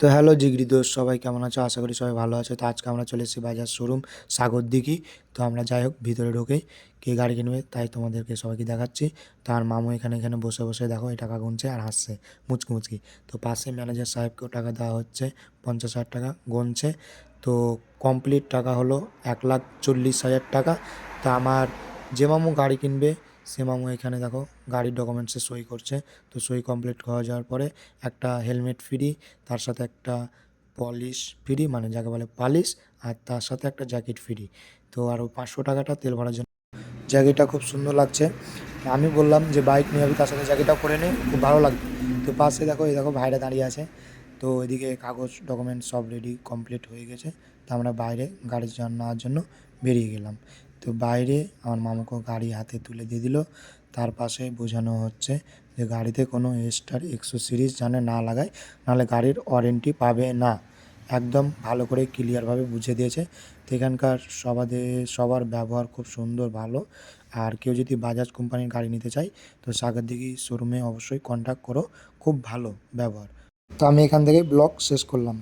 তো হ্যালো জিগরি দোস্ত, সবাই কেমন আছো? আশা করি সবাই ভালো আছে। তো আজকে আমরা চলে এসেছি বাজার শোরুম সাগরদিঘি। তো আমরা যাই হোক ভিতরে ঢুকেই কে গাড়ি কিনবে তাই তোমাদেরকে সবাইকে দেখাচ্ছি। তার মামু এখানে এখানে বসে বসে দেখো এই টাকা গুনছে আর হাসছে মুচকি মুচকি। তো পাশে ম্যানেজার সাহেবকেও টাকা দেওয়া হচ্ছে, 50,000 টাকা গুনছে। তো কমপ্লিট টাকা হলো 1,40,000 টাকা। তা আমার যে মামু গাড়ি কিনবে সে মামু এখানে দেখো গাড়ির ডকুমেন্টসে সই করছে। তো সই কমপ্লিট হয়ে যাওয়ার পরে একটা হেলমেট ফ্রি, তার সাথে একটা পলিশ ফ্রি মানে যাকে বলে পালিশ, আর তার সাথে একটা জ্যাকেট ফ্রি। তো আর ওই 500 টাকাটা তেল ভরার জন্য। জ্যাকেটটা খুব সুন্দর লাগছে। আমি বললাম যে বাইক নিয়ে যাবি, তার সাথে জ্যাকেটটাও করে নে, খুব ভালো লাগবে। তো পাশে দেখো এই দেখো ভাইরা দাঁড়িয়ে আছে। তো এদিকে কাগজ ডকুমেন্ট সব রেডি কমপ্লিট হয়ে গেছে। তো আমরা বাইরে গাড়ি নেওয়ার জন্য বেরিয়ে গেলাম। তো বাইরে আমার মামাকে গাড়ি হাতে তুলে দিয়ে দিল। তার পাশে বোঝানো হচ্ছে যে গাড়িতে কোনো স্টার 100 সিরিজ জানে না লাগায়, নাহলে গাড়ির ওয়ারেন্টি পাবে না। একদম ভালো করে ক্লিয়ারভাবে বুঝিয়ে দিয়েছে। তো এখানকার সবার ব্যবহার খুব সুন্দর, ভালো। আর কেউ যদি বাজাজ কোম্পানির গাড়ি নিতে চায় তো সাগরদিঘি শোরুমে অবশ্যই কন্ট্যাক্ট করো, খুব ভালো ব্যবহার। তো আমি এখান থেকে ব্লগ শেষ করলাম।